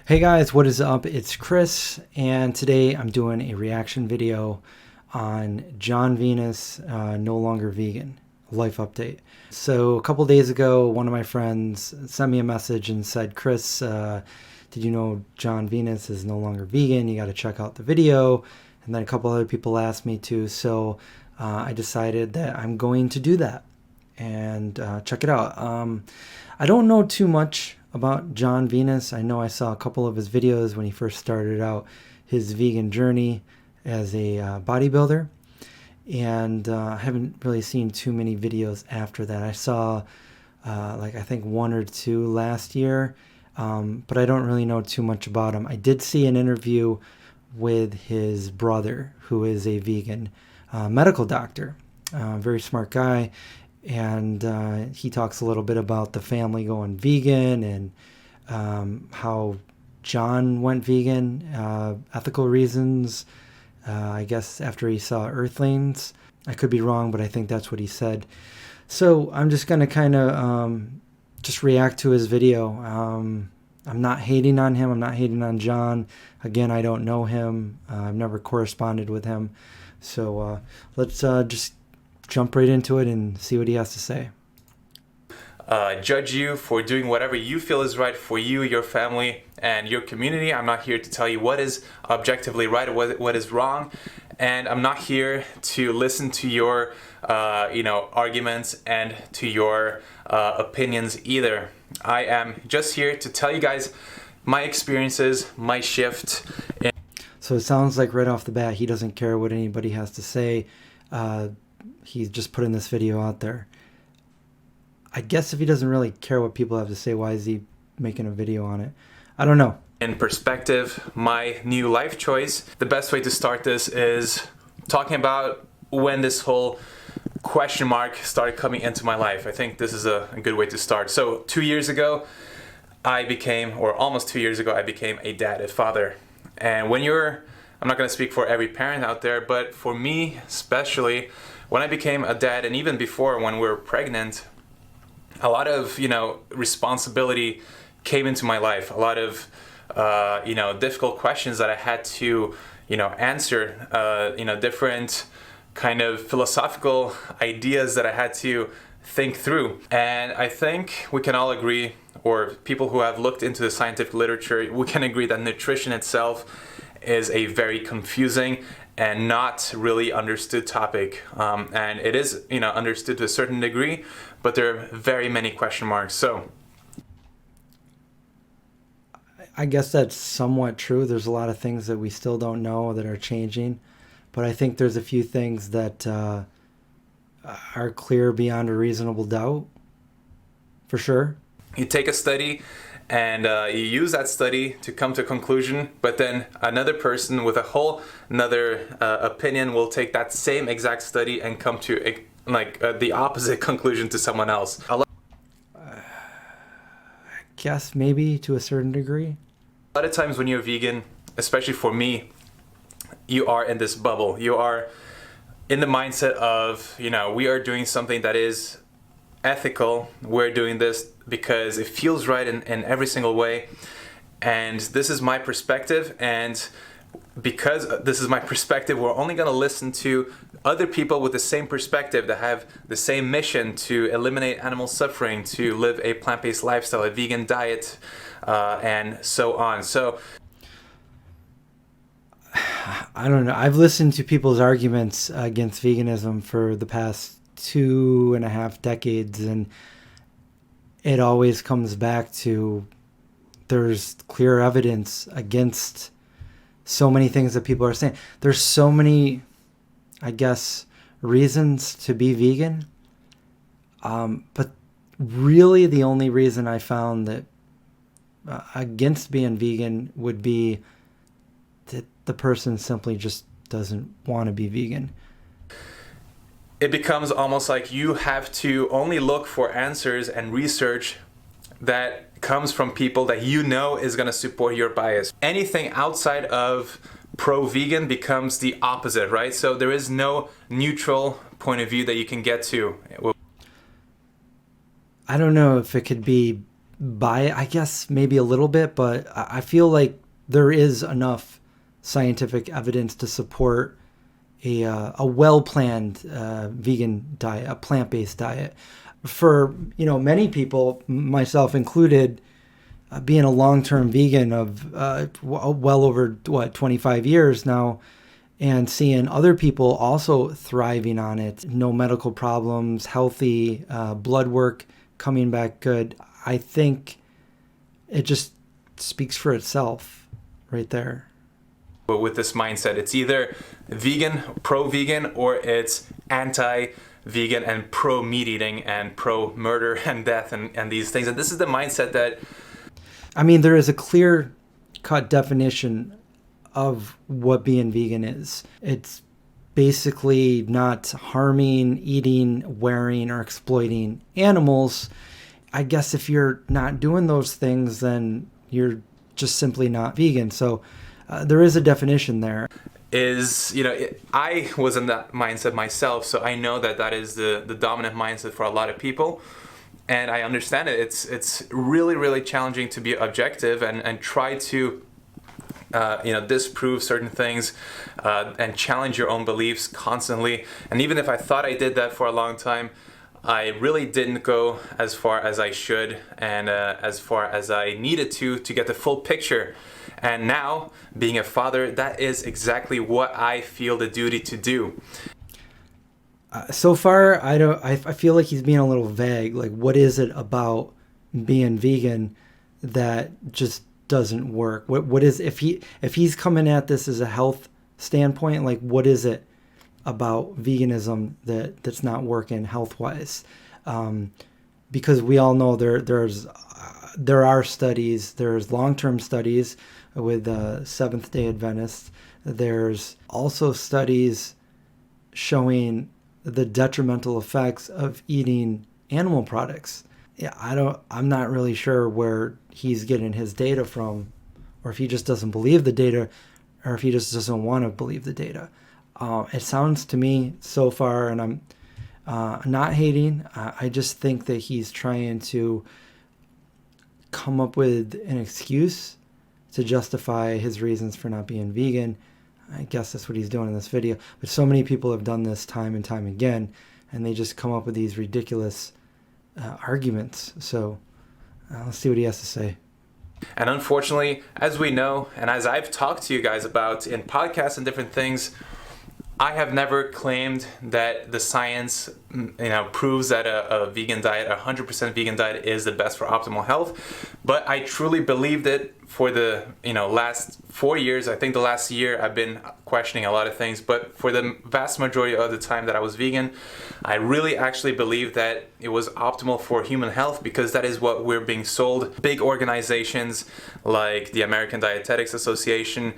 Hey guys, what is up? It's Chris, and today I'm doing a reaction video on Jon Venus, no longer vegan, life update. So a couple days ago, one of my friends sent me a message and said, Chris, did you know Jon Venus is no longer vegan? You got to check out the video. And then a couple other people asked me to, so I decided that I'm going to do that and check it out. I don't know too much about Jon Venus. I know I saw a couple of his videos when he first started out his vegan journey as a bodybuilder, and I haven't really seen too many videos after that. I saw I think one or two last year, but I don't really know too much about him. I did see an interview with his brother, who is a vegan medical doctor, very smart guy. And he talks a little bit about the family going vegan and how Jon went vegan, ethical reasons, I guess after he saw Earthlings. I could be wrong, but I think that's what he said. So I'm just going to kind of just react to his video. I'm not hating on him. I'm not hating on Jon. Again, I don't know him. I've never corresponded with him. So let's just jump right into it and see what he has to say. Judge you for doing whatever you feel is right for you, your family, and your community. I'm not here to tell you what is objectively right or what is wrong, and I'm not here to listen to your arguments and to your opinions either. I am just here to tell you guys my experiences, my shift. So it sounds like right off the bat he doesn't care what anybody has to say. He's just putting this video out there. I guess if he doesn't really care what people have to say, why is he making a video on it? I don't know. In perspective, my new life choice, the best way to start this is talking about when this whole question mark started coming into my life. I think this is a good way to start. So 2 years ago, almost 2 years ago, I became a dad, a father. And when I'm not going to speak for every parent out there, but for me especially, when I became a dad, and even before when we were pregnant, a lot of responsibility came into my life. A lot of difficult questions that I had to answer. Different kind of philosophical ideas that I had to think through. And I think we can all agree, or people who have looked into the scientific literature, we can agree that nutrition itself is a very confusing and not really understood topic. And it is understood to a certain degree, but there are very many question marks. So I guess that's somewhat true. There's a lot of things that we still don't know that are changing, but I think there's a few things that are clear beyond a reasonable doubt, for sure. You take a study and you use that study to come to a conclusion, but then another person with a whole another opinion will take that same exact study and come to the opposite conclusion to someone else. I guess maybe to a certain degree. A lot of times when you're vegan, especially for me, you are in this bubble. You are in the mindset of, we are doing something that is ethical. We're doing this because it feels right in every single way. And this is my perspective. And because this is my perspective, we're only going to listen to other people with the same perspective that have the same mission to eliminate animal suffering, to live a plant-based lifestyle, a vegan diet, and so on. So I don't know. I've listened to people's arguments against veganism for the past 2.5 decades, and it always comes back to there's clear evidence against so many things that people are saying. There's so many, I guess, reasons to be vegan, but really the only reason I found that against being vegan would be that the person simply just doesn't want to be vegan. It becomes almost like you have to only look for answers and research that comes from people that is going to support your bias. Anything outside of pro-vegan becomes the opposite, right? So there is no neutral point of view that you can get to. I don't know if it could be buy it, I guess maybe a little bit, but I feel like there is enough scientific evidence to support a well-planned vegan diet, a plant-based diet. For many people, myself included, being a long-term vegan of well over 25 years now, and seeing other people also thriving on it, no medical problems, healthy, blood work coming back good. I think it just speaks for itself right there. But with this mindset, it's either vegan, pro-vegan, or it's anti-vegan and pro-meat eating and pro-murder and death and these things. And this is the mindset that... I mean, there is a clear-cut definition of what being vegan is. It's basically not harming, eating, wearing, or exploiting animals. I guess if you're not doing those things, then you're just simply not vegan. So there is a definition there. I was in that mindset myself, so I know that is the dominant mindset for a lot of people. And I understand it. It's really, really challenging to be objective and try to disprove certain things and challenge your own beliefs constantly. And even if I thought I did that for a long time, I really didn't go as far as I should and as far as I needed to get the full picture. And now, being a father, that is exactly what I feel the duty to do. So far, I feel like he's being a little vague. Like, what is it about being vegan that just doesn't work? What is, if he's coming at this as a health standpoint, like, what is it about veganism that's not working health wise? Because we all know there are studies. There's long-term studies with Seventh-day Adventists. There's also studies showing the detrimental effects of eating animal products. Yeah, I'm not really sure where he's getting his data from, or if he just doesn't believe the data, or if he just doesn't want to believe the data. It sounds to me so far, and I'm not hating. I just think that he's trying to come up with an excuse to justify his reasons for not being vegan. I guess that's what he's doing in this video. But so many people have done this time and time again, and they just come up with these ridiculous arguments. So let's see what he has to say. And unfortunately, as we know, and as I've talked to you guys about in podcasts and different things, I have never claimed that the science, proves that a vegan diet, a 100% vegan diet, is the best for optimal health. But I truly believed it for the last 4 years. I think the last year I've been questioning a lot of things. But for the vast majority of the time that I was vegan, I really actually believed that it was optimal for human health, because that is what we're being sold. Big organizations like the American Dietetics Association,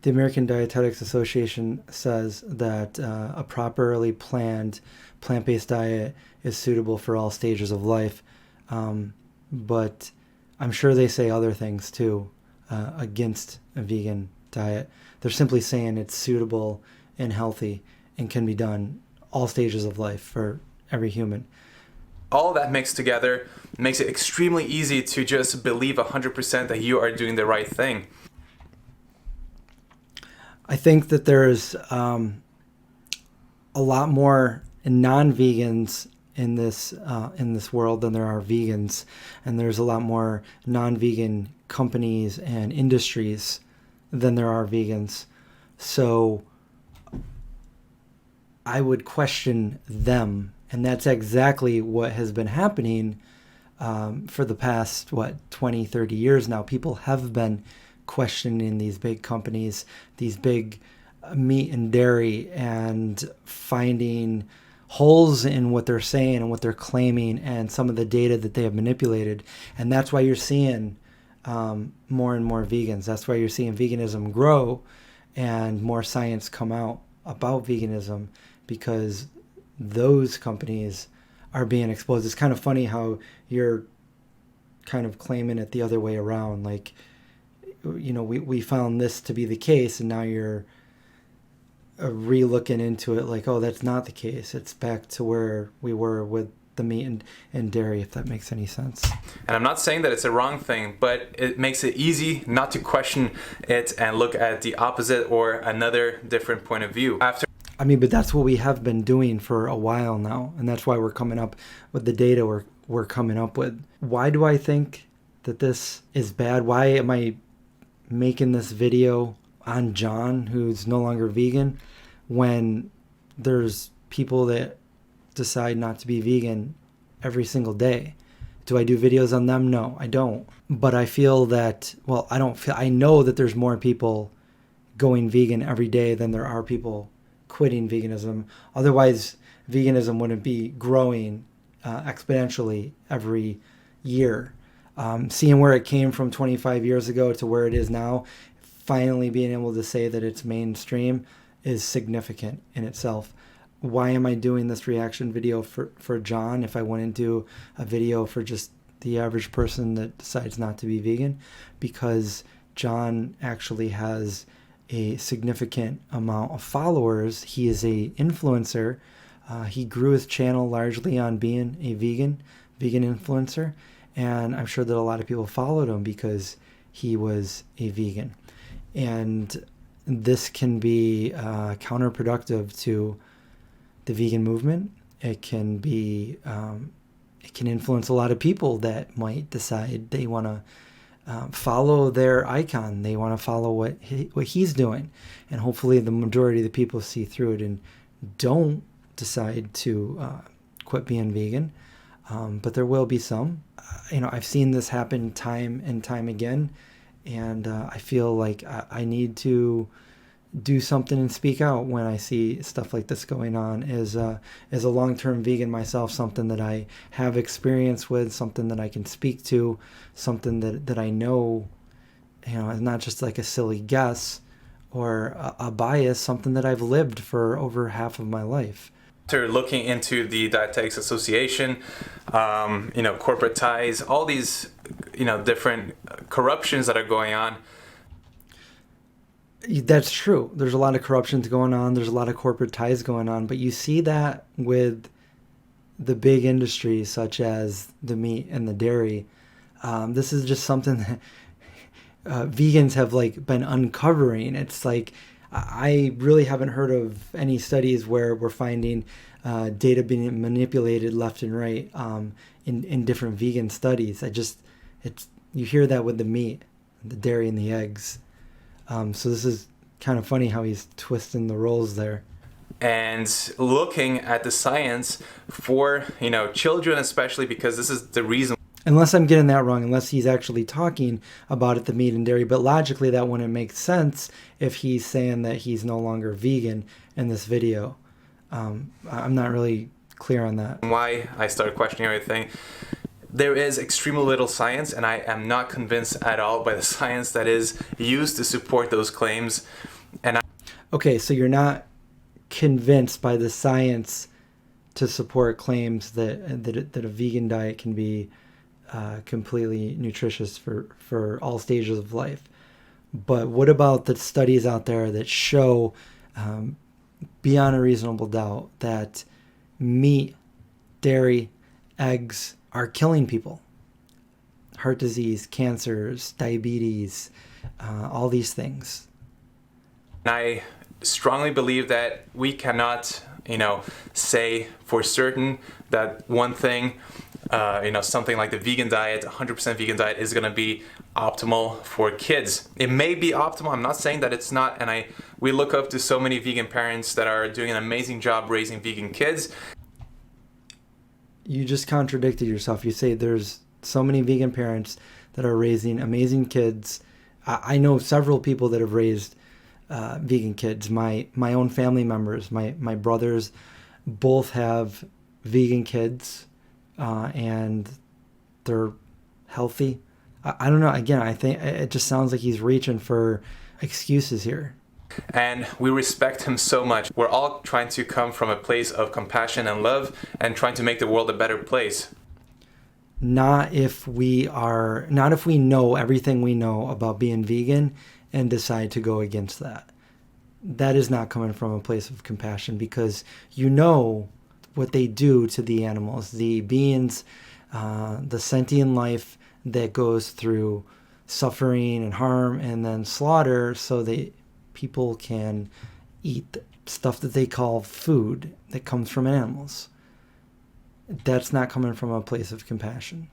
the American Dietetics Association says that a properly planned plant-based diet is suitable for all stages of life. But I'm sure they say other things too against a vegan diet. They're simply saying it's suitable and healthy and can be done all stages of life for every human. All that mixed together makes it extremely easy to just believe 100% that you are doing the right thing. I think that there's a lot more non-vegans in this world than there are vegans, and there's a lot more non-vegan companies and industries than there are vegans. So I would question them, and that's exactly what has been happening for the past 20, 30 years now. People have been questioning these big companies, these big meat and dairy, and finding holes in what they're saying and what they're claiming and some of the data that they have manipulated. And that's why you're seeing more and more vegans. That's why you're seeing veganism grow and more science come out about veganism, because those companies are being exposed. It's kind of funny how you're kind of claiming it the other way around. Like, we found this to be the case, and now you're re-looking into it like, oh, that's not the case. It's back to where we were with the meat and dairy, if that makes any sense. And I'm not saying that it's a wrong thing, but it makes it easy not to question it and look at the opposite or another different point of view. But that's what we have been doing for a while now, and that's why we're coming up with the data we're coming up with. Why do I think that this is bad? Why am I making this video on Jon, who's no longer vegan, when there's people that decide not to be vegan every single day? Do I do videos on them? No, I don't. But I feel that, I know that there's more people going vegan every day than there are people quitting veganism. Otherwise, veganism wouldn't be growing exponentially every year. Seeing where it came from 25 years ago to where it is now, finally being able to say that it's mainstream is significant in itself. Why am I doing this reaction video for Jon if I wouldn't do a video for just the average person that decides not to be vegan? Because Jon actually has a significant amount of followers. He is a influencer. He grew his channel largely on being a vegan influencer. And I'm sure that a lot of people followed him because he was a vegan. And this can be counterproductive to the vegan movement. It can be, it can influence a lot of people that might decide they want to follow their icon. They want to follow what he's doing. And hopefully the majority of the people see through it and don't decide to quit being vegan. But there will be some. I've seen this happen time and time again. And I feel like I need to do something and speak out when I see stuff like this going on. As a long-term vegan myself, something that I have experience with, something that I can speak to, something that I know, is not just like a silly guess or a bias, something that I've lived for over half of my life. After looking into the Dietetics Association, corporate ties, all these, different corruptions that are going on. That's true. There's a lot of corruptions going on. There's a lot of corporate ties going on. But you see that with the big industries such as the meat and the dairy. This is just something that vegans have been uncovering. It's like I really haven't heard of any studies where we're finding data being manipulated left and right in different vegan studies. You hear that with the meat, the dairy, and the eggs. So this is kind of funny how he's twisting the roles there. And looking at the science for, children especially, because this is the reason. Unless I'm getting that wrong, unless he's actually talking about it, the meat and dairy. But logically, that wouldn't make sense if he's saying that he's no longer vegan in this video. I'm not really clear on that. Why I started questioning everything. There is extremely little science, and I am not convinced at all by the science that is used to support those claims. Okay, so you're not convinced by the science to support claims that a vegan diet can be completely nutritious for all stages of life. But what about the studies out there that show beyond a reasonable doubt that meat, dairy, eggs are killing people? Heart disease, cancers, diabetes, all these things. I strongly believe that we cannot, say for certain that one thing, something like the vegan diet, 100% vegan diet is going to be optimal for kids. It may be optimal. I'm not saying that it's not. And we look up to so many vegan parents that are doing an amazing job raising vegan kids. You just contradicted yourself. You say there's so many vegan parents that are raising amazing kids. I know several people that have raised vegan kids. My own family members, my brothers, both have vegan kids, and they're healthy. I don't know. Again, I think it just sounds like he's reaching for excuses here. And we respect him so much. We're all trying to come from a place of compassion and love and trying to make the world a better place. Not if we know everything we know about being vegan and decide to go against that. That is not coming from a place of compassion, because what they do to the animals, the beings, the sentient life that goes through suffering and harm and then slaughter so that people can eat stuff that they call food that comes from animals. That's not coming from a place of compassion.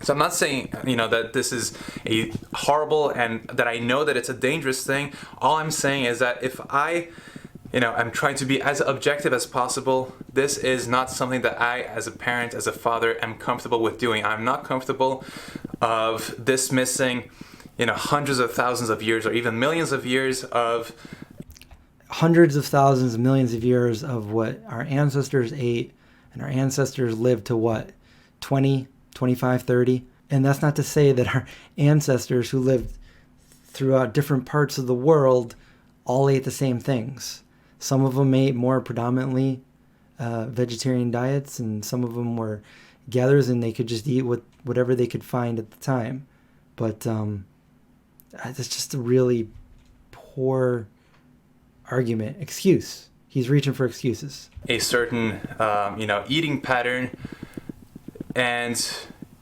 So I'm not saying, that this is a horrible and that I know that it's a dangerous thing. All I'm saying is that if I'm trying to be as objective as possible, this is not something that I, as a parent, as a father, am comfortable with doing. I'm not comfortable of dismissing, hundreds of thousands of years or even millions of years of... Hundreds of thousands, millions of years of what our ancestors ate, and our ancestors lived to what? 20, 25, 30? And that's not to say that our ancestors who lived throughout different parts of the world all ate the same things. Some of them ate more predominantly vegetarian diets, and some of them were gatherers, and they could just eat whatever they could find at the time. But it's just a really poor excuse. He's reaching for excuses. A certain, eating pattern, and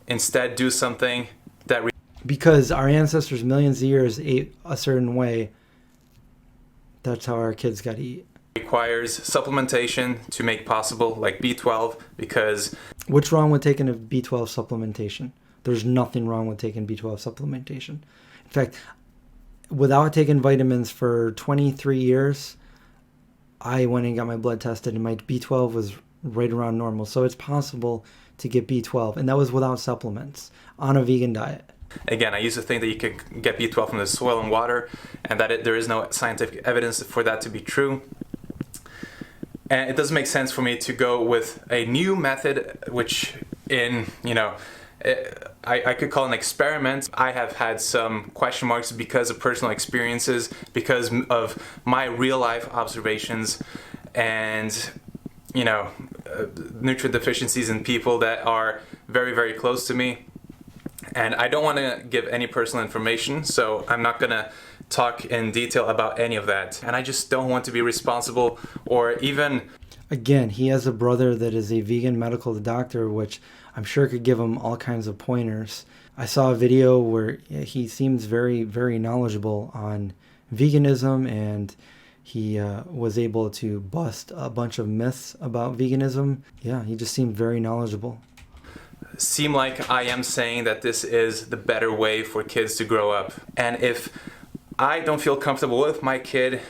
instead do something that... Because our ancestors millions of years ate a certain way, that's how our kids got to eat. Requires supplementation to make possible, like B12, because... What's wrong with taking a B12 supplementation? There's nothing wrong with taking B12 supplementation. In fact, without taking vitamins for 23 years, I went and got my blood tested, and my B12 was right around normal. So it's possible to get B12, and that was without supplements on a vegan diet. Again, I used to think that you could get B12 from the soil and water, and that there is no scientific evidence for that to be true. And it doesn't make sense for me to go with a new method, which I could call an experiment. I have had some question marks because of personal experiences, because of my real life observations, and nutrient deficiencies in people that are very, very close to me. And I don't want to give any personal information, so I'm not going to talk in detail about any of that. And I just don't want to be responsible or even... Again, he has a brother that is a vegan medical doctor, which I'm sure could give him all kinds of pointers. I saw a video where he seems very, very knowledgeable on veganism, and he was able to bust a bunch of myths about veganism. Yeah, he just seemed very knowledgeable. Seem like I am saying that this is the better way for kids to grow up. And if I don't feel comfortable with my kid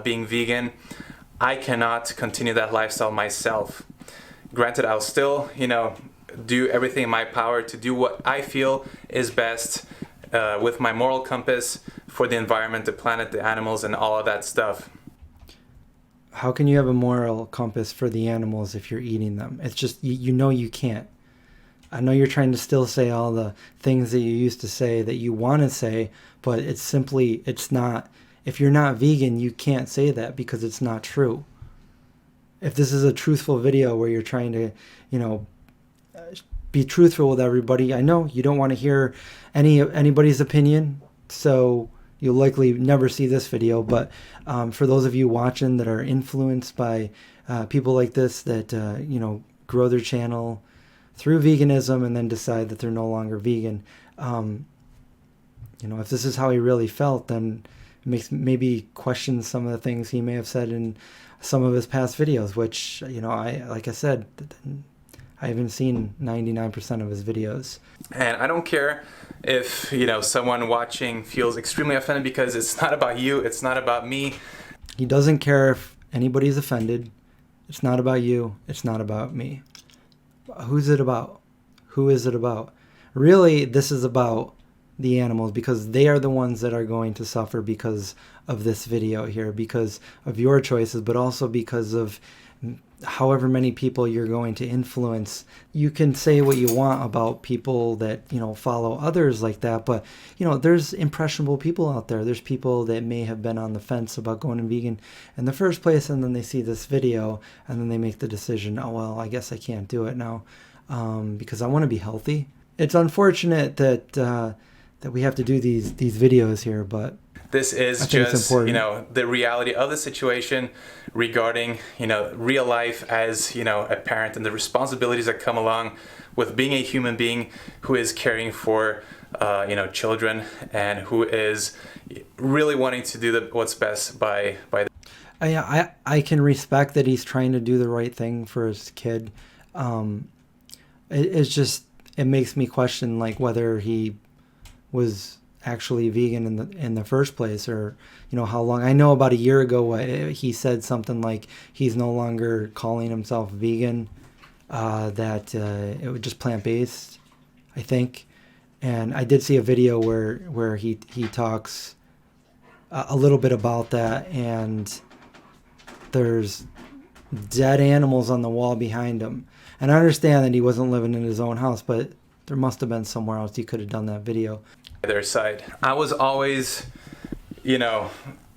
being vegan, I cannot continue that lifestyle myself. Granted, I'll still, do everything in my power to do what I feel is best with my moral compass for the environment, the planet, the animals, and all of that stuff. How can you have a moral compass for the animals if you're eating them? It's just, you can't. I know you're trying to still say all the things that you used to say that you want to say, but it's not. If you're not vegan, you can't say that because it's not true. If this is a truthful video where you're trying to, be truthful with everybody, I know you don't want to hear anybody's opinion, so you'll likely never see this video. But for those of you watching that are influenced by people like this that, grow their channel through veganism and then decide that they're no longer vegan. If this is how he really felt, then it makes maybe question some of the things he may have said in some of his past videos, which, like I said, I haven't seen 99% of his videos. And I don't care if, someone watching feels extremely offended, because it's not about you, it's not about me. He doesn't care if anybody's offended. It's not about you, it's not about me. Who's it about? Who is it about? Really, this is about the animals, because they are the ones that are going to suffer because of this video here, because of your choices, but also because of however many people you're going to influence. You can say what you want about people that, follow others like that, but, there's impressionable people out there. There's people that may have been on the fence about going vegan in the first place, and then they see this video, and then they make the decision, oh, well, I guess I can't do it now because I want to be healthy. It's unfortunate that that we have to do these videos here, but this is just, you know, the reality of the situation regarding, you know, real life as, you know, a parent and the responsibilities that come along with being a human being who is caring for, you know, children and who is really wanting to do what's best by the. I can respect that he's trying to do the right thing for his kid. It's just, it makes me question like whether he was actually vegan in the first place, or you know how long. I know about a year ago he said something like he's no longer calling himself vegan, that it was just plant-based, I think. And I did see a video where he talks a little bit about that, and there's dead animals on the wall behind him. And I understand that he wasn't living in his own house, but there must have been somewhere else he could have done that video. Their side. I was always, you know,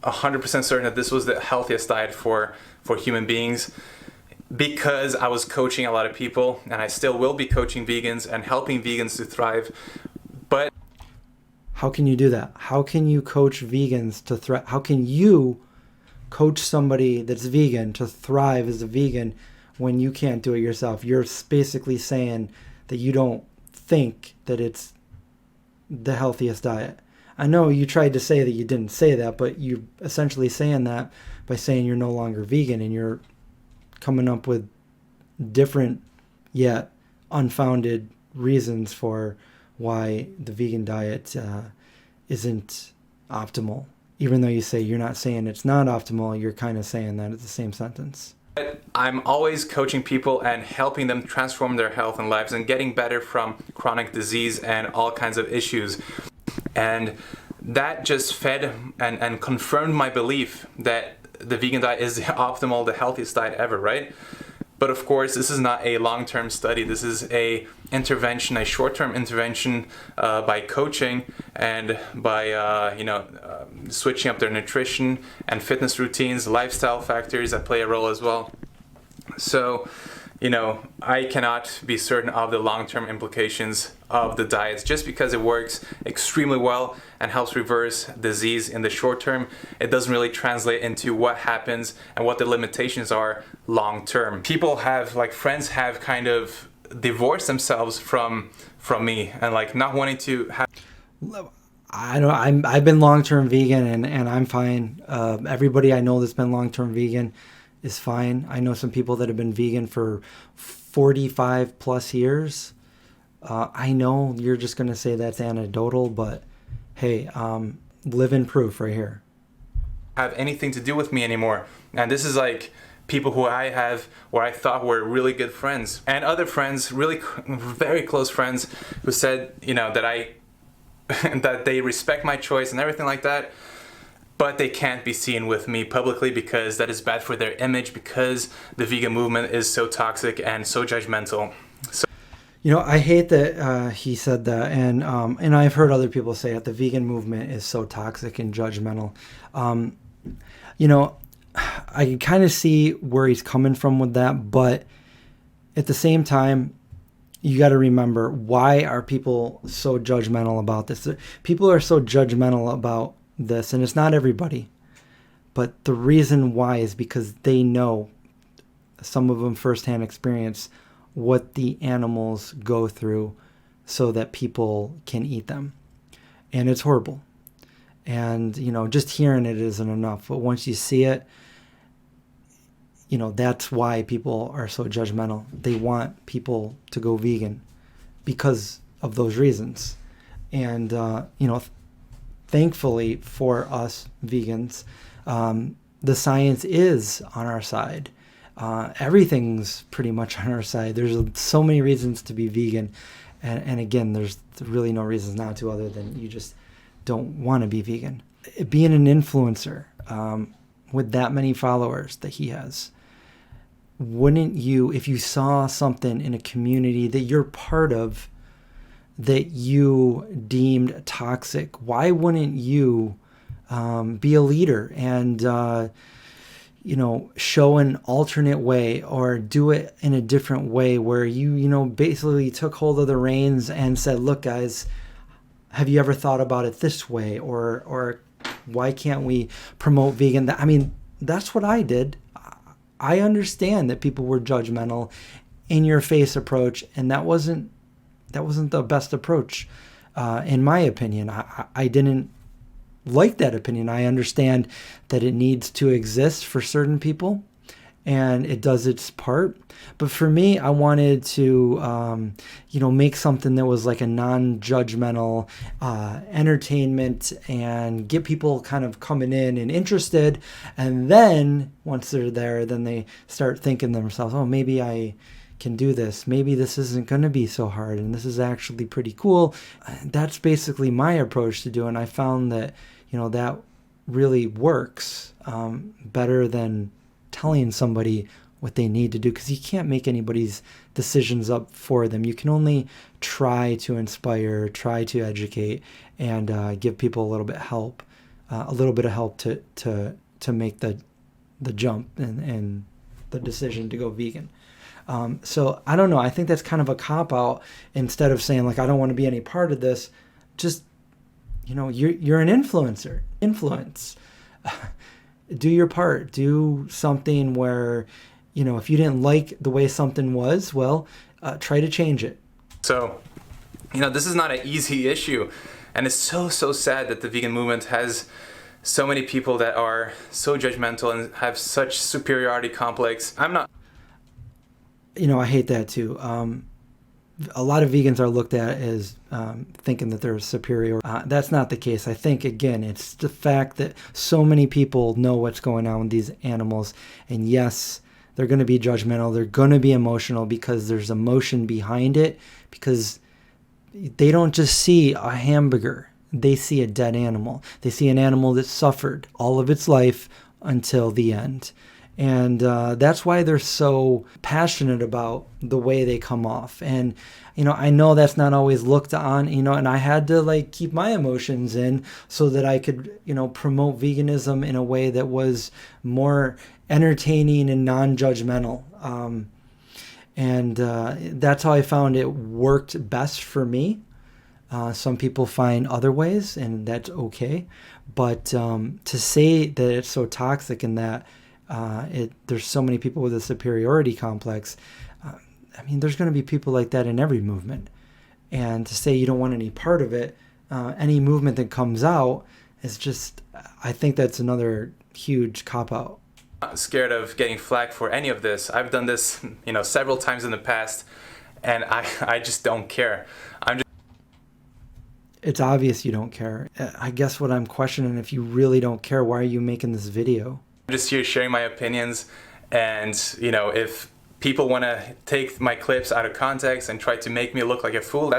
100% certain that this was the healthiest diet for human beings, because I was coaching a lot of people, and I still will be coaching vegans and helping vegans to thrive. But how can you do that? How can you coach vegans to thrive? How can you coach somebody that's vegan to thrive as a vegan when you can't do it yourself? You're basically saying that you don't think that it's the healthiest diet. I know you tried to say that you didn't say that, but you're essentially saying that by saying you're no longer vegan, and you're coming up with different yet unfounded reasons for why the vegan diet isn't optimal. Even though you say you're not saying it's not optimal, you're kind of saying that it's the same sentence. I'm always coaching people and helping them transform their health and lives and getting better from chronic disease and all kinds of issues. And that just fed and confirmed my belief that the vegan diet is the optimal, the healthiest diet ever, right? But of course, this is not a long-term study. This is a intervention, a short-term intervention by coaching and by switching up their nutrition and fitness routines, lifestyle factors that play a role as well. So, you know, I cannot be certain of the long-term implications of the diets. Just because it works extremely well and helps reverse disease in the short term, it doesn't really translate into what happens and what the limitations are long term. People have, like friends have kind of divorced themselves from me and like not wanting to have. I've been long-term vegan and I'm fine. Everybody I know that's been long-term vegan is fine. I know some people that have been vegan for 45 plus years. I know you're just going to say that's anecdotal, but hey, living proof right here. Have anything to do with me anymore. And this is like people who I have, or I thought were really good friends, and other friends, really very close friends, who said, you know, that that they respect my choice and everything like that, but they can't be seen with me publicly because that is bad for their image, because the vegan movement is so toxic and so judgmental. So, you know, I hate that he said that, and I've heard other people say that the vegan movement is so toxic and judgmental. You know, I can kind of see where he's coming from with that, but at the same time, you got to remember, why are people so judgmental about this? People are so judgmental about this, and it's not everybody, but the reason why is because they know, some of them firsthand experience, what the animals go through so that people can eat them, and it's horrible. And you know, just hearing it isn't enough, but once you see it, you know, that's why people are so judgmental. They want people to go vegan because of those reasons. And you know, thankfully for us vegans, the science is on our side. Everything's pretty much on our side. There's so many reasons to be vegan. And again, there's really no reasons not to, other than you just don't want to be vegan. Being an influencer with that many followers that he has, wouldn't you, if you saw something in a community that you're part of that you deemed toxic, why wouldn't you be a leader and you know, show an alternate way, or do it in a different way, where you know, basically took hold of the reins and said, look guys, have you ever thought about it this way? Or why can't we promote vegan? I mean, that's what I did. I understand that people were judgmental, in your face approach, and that wasn't the best approach, in my opinion. I didn't like that opinion. I understand that it needs to exist for certain people, and it does its part. But for me, I wanted to, make something that was like a non-judgmental entertainment, and get people kind of coming in and interested. And then once they're there, then they start thinking to themselves, oh, maybe I can do this. Maybe this isn't going to be so hard, and this is actually pretty cool. That's basically my approach to doing. I found that, that really works better than telling somebody what they need to do, because you can't make anybody's decisions up for them. You can only try to inspire, try to educate, and give people a little bit of help to make the jump and the decision to go vegan. So I don't know. I think that's kind of a cop-out. Instead of saying, like, I don't want to be any part of this, just, you're an influencer. Influence. Do your part. Do something where, if you didn't like the way something was, well, try to change it. So, this is not an easy issue. And it's so sad that the vegan movement has so many people that are so judgmental and have such superiority complex. I hate that too. A lot of vegans are looked at as thinking that they're superior. That's not the case. I think, again, it's the fact that so many people know what's going on with these animals. And yes, they're going to be judgmental. They're going to be emotional, because there's emotion behind it, because they don't just see a hamburger. They see a dead animal. They see an animal that suffered all of its life until the end. And that's why they're so passionate about the way they come off. And, I know that's not always looked on, and I had to keep my emotions in so that I could, promote veganism in a way that was more entertaining and non-judgmental. And that's how I found it worked best for me. Some people find other ways, and that's okay. But to say that it's so toxic and that there's so many people with a superiority complex, there's going to be people like that in every movement. And to say you don't want any part of it, any movement that comes out, is just, I think that's another huge cop-out. I'm not scared of getting flack for any of this. I've done this, several times in the past, and I just don't care. It's obvious you don't care. I guess what I'm questioning, if you really don't care, why are you making this video? I'm just here sharing my opinions, and if people want to take my clips out of context and try to make me look like a fool,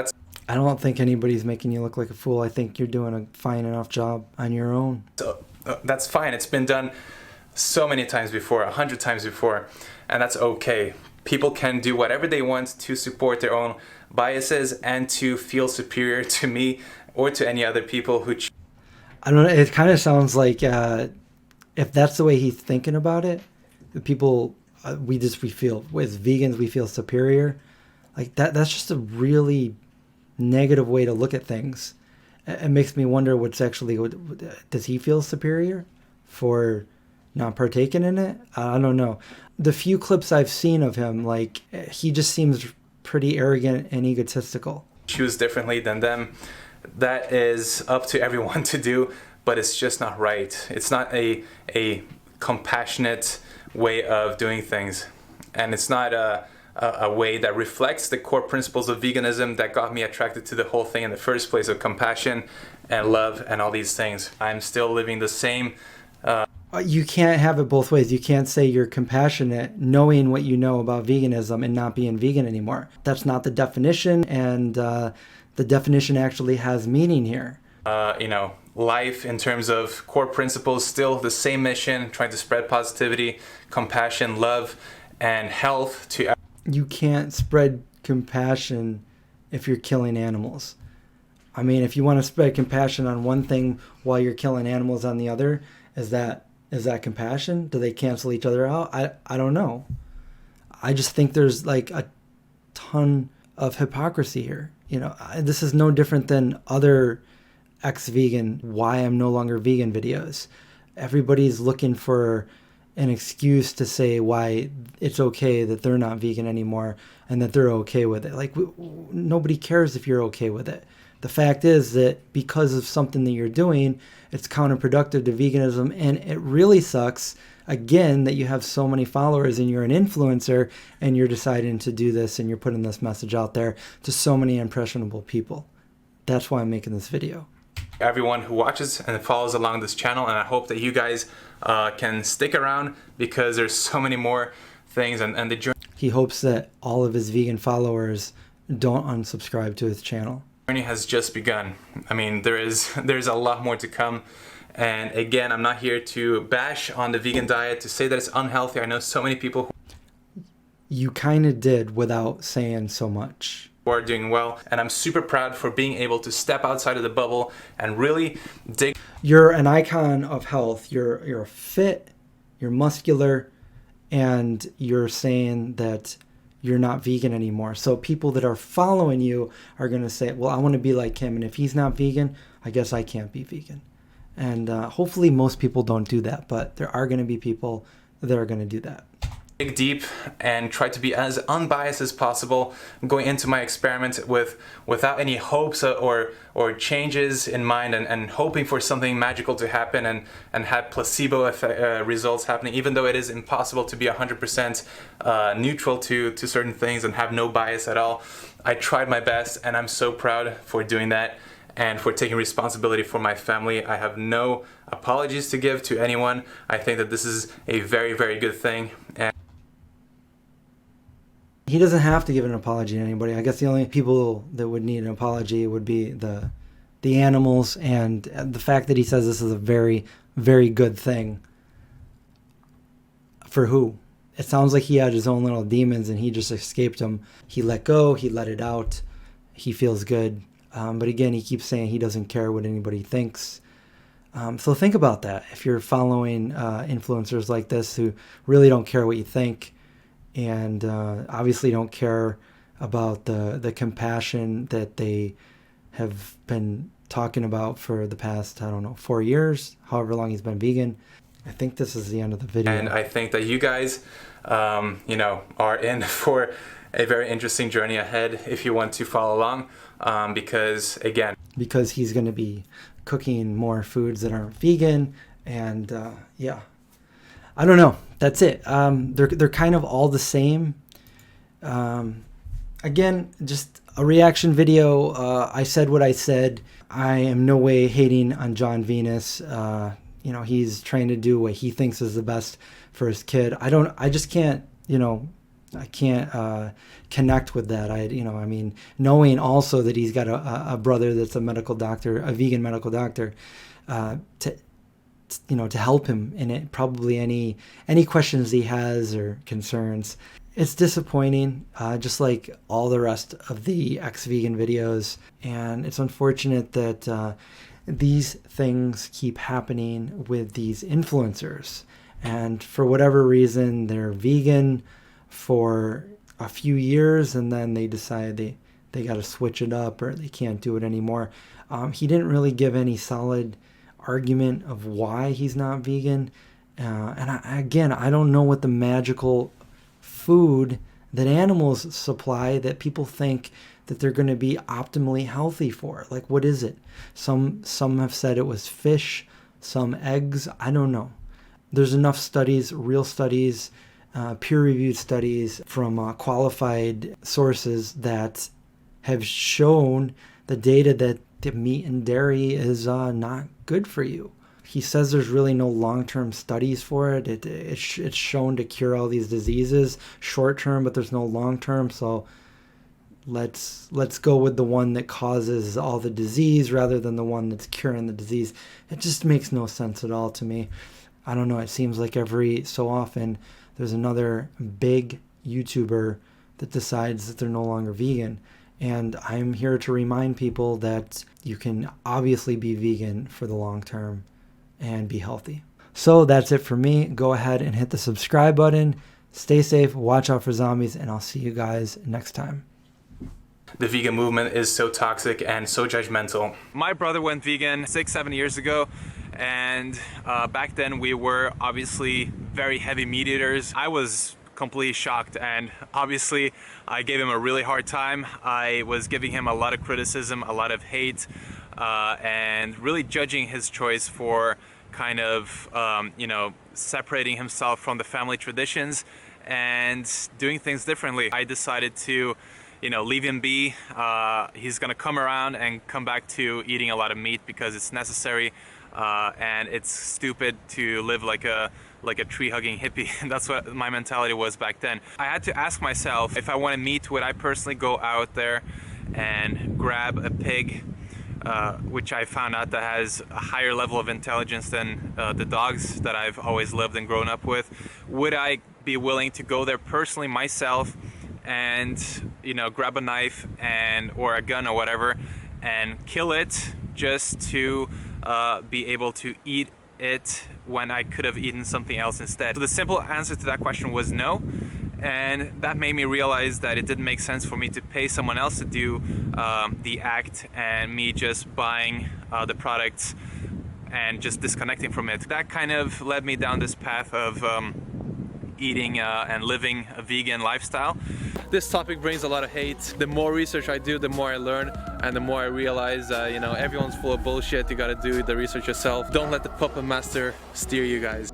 I don't think anybody's making you look like a fool. I think you're doing a fine enough job on your own. So, that's fine. It's been done so many times before, 100 times before, and that's okay. People can do whatever they want to support their own biases and to feel superior to me or to any other people who... I don't know. It kind of sounds like if that's the way he's thinking about it, the people... we feel, as vegans, we feel superior. That's just a really negative way to look at things. It makes me wonder what's actually, does he feel superior for not partaking in it? I don't know. The few clips I've seen of him, he just seems pretty arrogant and egotistical. Choose differently than them. That is up to everyone to do, but it's just not right. It's not a compassionate way of doing things, and it's not a way that reflects the core principles of veganism that got me attracted to the whole thing in the first place, of compassion and love and all these things. I'm still living the same. You can't have it both ways. You can't say you're compassionate knowing what you know about veganism and not being vegan anymore. That's not the definition, and the definition actually has meaning here. Life in terms of core principles, still the same mission, trying to spread positivity, compassion, love, and health to... You can't spread compassion if you're killing animals. If you want to spread compassion on one thing while you're killing animals on the other, is that compassion? Do they cancel each other out? I don't know. I just think there's a ton of hypocrisy here. This is no different than other ex-vegan, why I'm no longer vegan videos. Everybody's looking for an excuse to say why it's okay that they're not vegan anymore and that they're okay with it. Like, nobody cares if you're okay with it. The fact is that because of something that you're doing, it's counterproductive to veganism, and it really sucks, again, that you have so many followers and you're an influencer and you're deciding to do this and you're putting this message out there to so many impressionable people. That's why I'm making this video. Everyone who watches and follows along this channel, and I hope that you guys can stick around because there's so many more things, and the journey. He hopes that all of his vegan followers don't unsubscribe to his channel. Journey has just begun. I mean, there's a lot more to come. And again, I'm not here to bash on the vegan diet, to say that it's unhealthy. I know so many people You kind of did without saying so much. who are doing well, and I'm super proud for being able to step outside of the bubble and really dig. You're an icon of health. You're fit, you're muscular, and you're saying that you're not vegan anymore. So people that are following you are going to say, well, I want to be like him, and if he's not vegan, I guess I can't be vegan. And hopefully most people don't do that, but there are going to be people that are going to do that. Dig deep and try to be as unbiased as possible, going into my experiment without any hopes or changes in mind, and hoping for something magical to happen and have placebo effect, results happening, even though it is impossible to be 100% neutral to certain things and have no bias at all. I tried my best, and I'm so proud for doing that and for taking responsibility for my family. I have no apologies to give to anyone. I think that this is a very, very good thing. And he doesn't have to give an apology to anybody. I guess the only people that would need an apology would be the animals, and the fact that he says this is a very, very good thing. For who? It sounds like he had his own little demons and he just escaped them. He let go, he let it out, he feels good. But again, he keeps saying he doesn't care what anybody thinks. So think about that. If you're following influencers like this who really don't care what you think, and obviously don't care about the compassion that they have been talking about for the past, I don't know, 4 years, however long he's been vegan. I think this is the end of the video. And I think that you guys, are in for a very interesting journey ahead if you want to follow along. Because he's going to be cooking more foods that aren't vegan, and yeah, I don't know. That's it. They're kind of all the same. Again, just a reaction video. I said what I said. I am no way hating on Jon Venus. He's trying to do what he thinks is the best for his kid. I just can't, I can't connect with that. Knowing also that he's got a brother that's a medical doctor, a vegan medical doctor, to help him in it, probably any questions he has or concerns. It's disappointing, just like all the rest of the ex-vegan videos, and it's unfortunate that these things keep happening with these influencers, and for whatever reason they're vegan for a few years and then they decide they got to switch it up or they can't do it anymore. He didn't really give any solid argument of why he's not vegan, and I don't know what the magical food that animals supply that people think that they're going to be optimally healthy for. Like, what is it? Some have said it was fish, some eggs. I don't know. There's enough studies, real studies, peer-reviewed studies from qualified sources that have shown the data that the meat and dairy is not good for you. He says there's really no long-term studies for it. It's shown to cure all these diseases short-term, but there's no long-term. So let's go with the one that causes all the disease rather than the one that's curing the disease. It just makes no sense at all to me. I don't know. It seems like every so often there's another big YouTuber that decides that they're no longer vegan. And I'm here to remind people that you can obviously be vegan for the long term and be healthy. So that's it for me. Go ahead and hit the subscribe button. Stay safe, watch out for zombies, and I'll see you guys next time. the vegan movement is so toxic and so judgmental. My brother went vegan 6-7 years ago, and back then we were obviously very heavy meat eaters. I was completely shocked, and obviously I gave him a really hard time. I was giving him a lot of criticism, a lot of hate, and really judging his choice for kind of separating himself from the family traditions and doing things differently. I decided to leave him be. He's gonna come around and come back to eating a lot of meat because it's necessary, and it's stupid to live like a tree-hugging hippie. That's what my mentality was back then. I had to ask myself, if I wanted meat, would I personally go out there and grab a pig, which I found out that has a higher level of intelligence than the dogs that I've always lived and grown up with? Would I be willing to go there personally myself and grab a knife or a gun or whatever and kill it just to be able to eat it when I could have eaten something else instead? So the simple answer to that question was no, and that made me realize that it didn't make sense for me to pay someone else to do the act and me just buying the products and just disconnecting from it. That kind of led me down this path of eating and living a vegan lifestyle. This topic brings a lot of hate. The more research I do, the more I learn, and the more I realize everyone's full of bullshit. You gotta do the research yourself. Don't let the puppet master steer you guys.